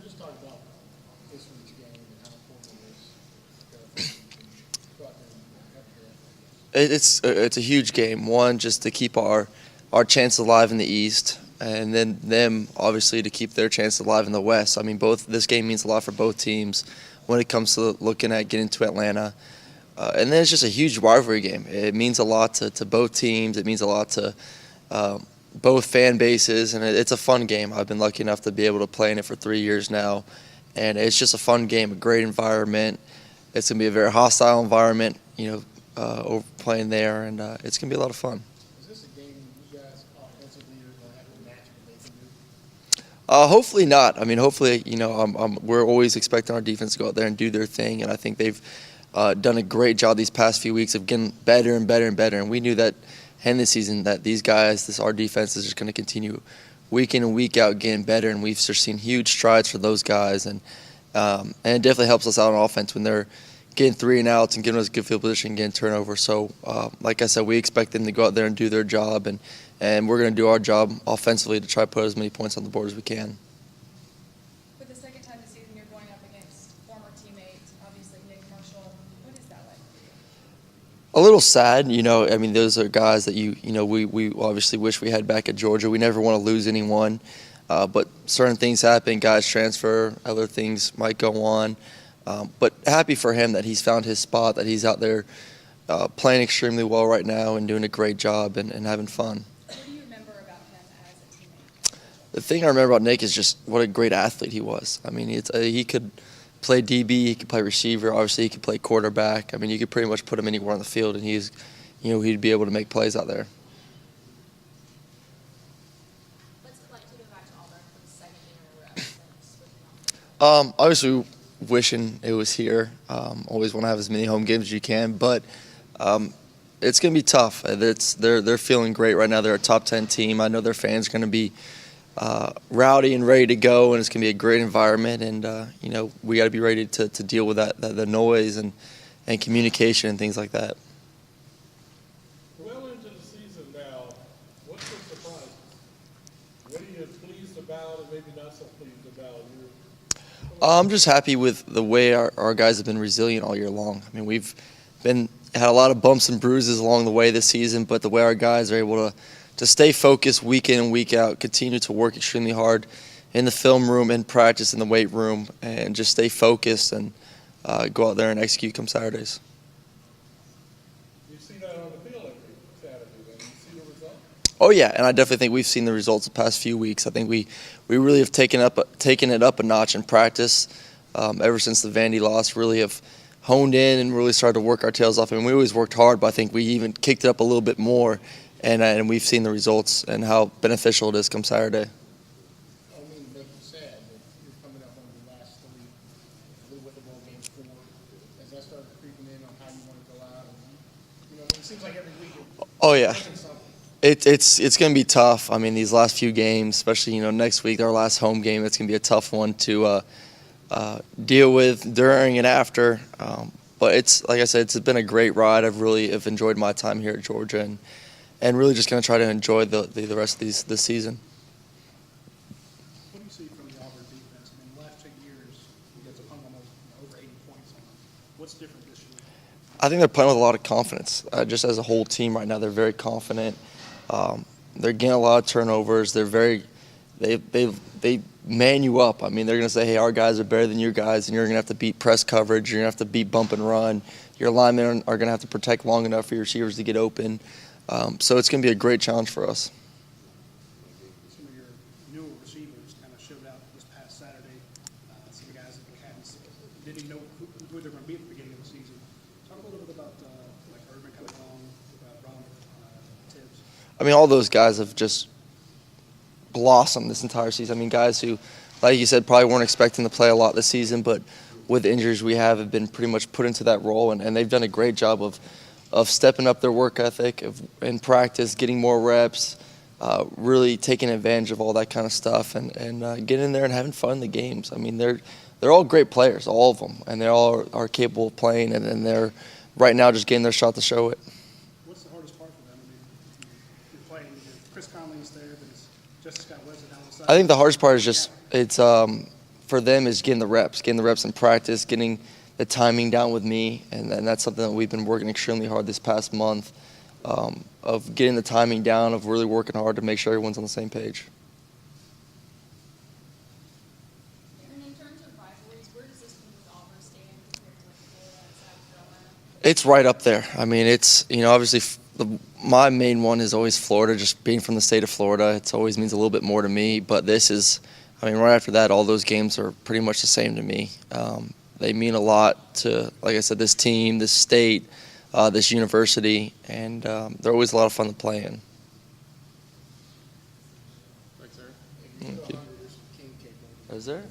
Just talk about this week's game and how important it is to go out there and have your It's a huge game. One, just to keep our chance alive in the East, and then them obviously to keep their chance alive in the West. I mean, both this game means a lot for both teams when it comes to looking at getting to Atlanta. And then it's just a huge rivalry game. It means a lot to both teams. It means a lot to both fan bases, and it's a fun game. I've been lucky enough to be able to play in it for 3 years now, and it's just a fun game, a great environment. It's going to be a very hostile environment, over playing there, and it's going to be a lot of fun. Is this a game you guys offensively are going to have to match what they can do? Hopefully not. I mean, hopefully, we're always expecting our defense to go out there and do their thing, and I think they've done a great job these past few weeks of getting better and better and better. And we knew that in this season that these guys, our defense is just going to continue week in and week out getting better, and we've just seen huge strides for those guys. And it definitely helps us out on offense when they're getting 3 and outs and giving us good field position, getting turnovers. So, like I said, we expect them to go out there and do their job, and we're going to do our job offensively to try to put as many points on the board as we can. For the second time this season, you're going up against former teammates, obviously Nick Marshall. What is that like for you? A little sad, I mean, those are guys that we obviously wish we had back at Georgia. We never want to lose anyone, but certain things happen. Guys transfer, other things might go on. But happy for him that he's found his spot, that he's out there playing extremely well right now and doing a great job and having fun. What do you remember about him as a teammate? The thing I remember about Nick is just what a great athlete he was. I mean, he could play DB, he could play receiver, obviously he could play quarterback. I mean, you could pretty much put him anywhere on the field, and he'd be able to make plays out there. What's it like to go back to Auburn for the second game in a row since switching off? Obviously, wishing it was here. Always want to have as many home games as you can, but it's going to be tough. They're feeling great right now. They're a top 10 team. I know their fans are going to be rowdy and ready to go, and it's going to be a great environment. And we got to be ready to deal with the noise and communication and things like that. Well into the season now, what's your surprise? What are you pleased about and maybe not so pleased about? I'm just happy with the way our guys have been resilient all year long. I mean, we've had a lot of bumps and bruises along the way this season, but the way our guys are able to stay focused week in and week out, continue to work extremely hard in the film room, in practice, in the weight room, and just stay focused and go out there and execute come Saturdays. You see that on the field every Saturday, then you see the results? Oh yeah, and I definitely think we've seen the results the past few weeks. I think we really have taken it up a notch in practice ever since the Vandy loss. Really have honed in and really started to work our tails off. I mean, we always worked hard, but I think we even kicked it up a little bit more, and we've seen the results and how beneficial it is come Saturday. I mean, make you sad that you're coming up on the last 3, a little with the bowl game 4. Has that started creeping in on how you want to go out? And, it seems like every week Oh yeah. something. It's going to be tough. I mean, these last few games, especially next week, our last home game, it's going to be a tough one to deal with during and after. But it's like I said, it's been a great ride. I've really enjoyed my time here at Georgia, and really just going to try to enjoy the rest of this season. What do you see from the Auburn defense? I mean, the last 2 years, you guys have hung almost over 80 points on them. What's different this year? I think they're playing with a lot of confidence. Just as a whole team right now, they're very confident. They're getting a lot of turnovers. They man you up. I mean, they're going to say, hey, our guys are better than your guys, and you're going to have to beat press coverage. You're going to have to beat bump and run. Your linemen are going to have to protect long enough for your receivers to get open. So it's going to be a great challenge for us. Some of your newer receivers kind of showed out this past Saturday. Some guys that didn't even know who they're going to be at the beginning of the season. Talk a little bit about like Urban coming along, about Ron, Tibbs. I mean, all those guys have just blossomed this entire season. I mean, guys who, like you said, probably weren't expecting to play a lot this season, but with the injuries we have been pretty much put into that role, and they've done a great job of stepping up their work ethic in practice, getting more reps, really taking advantage of all that kind of stuff, and getting in there and having fun in the games. I mean, they're all great players, all of them, and they all are capable of playing, and they're right now just getting their shot to show it. What's the hardest part for them? I mean, you're playing, Chris Conley's there, but it's Justice Scott Wesson down the side. I think the hardest part is just for them is getting the reps in practice, getting the timing down with me, and that's something that we've been working extremely hard this past month, of getting the timing down, of really working hard to make sure everyone's on the same page. And in terms of rivalries, where does this one with Auburn stand compared to like Florida and South Carolina? It's right up there. I mean, it's, obviously my main one is always Florida, just being from the state of Florida. It always means a little bit more to me, but this is, right after that, all those games are pretty much the same to me. They mean a lot to, like I said, this team, this state, this university, and they're always a lot of fun to play in. Thanks, Eric. Thank you. Is there?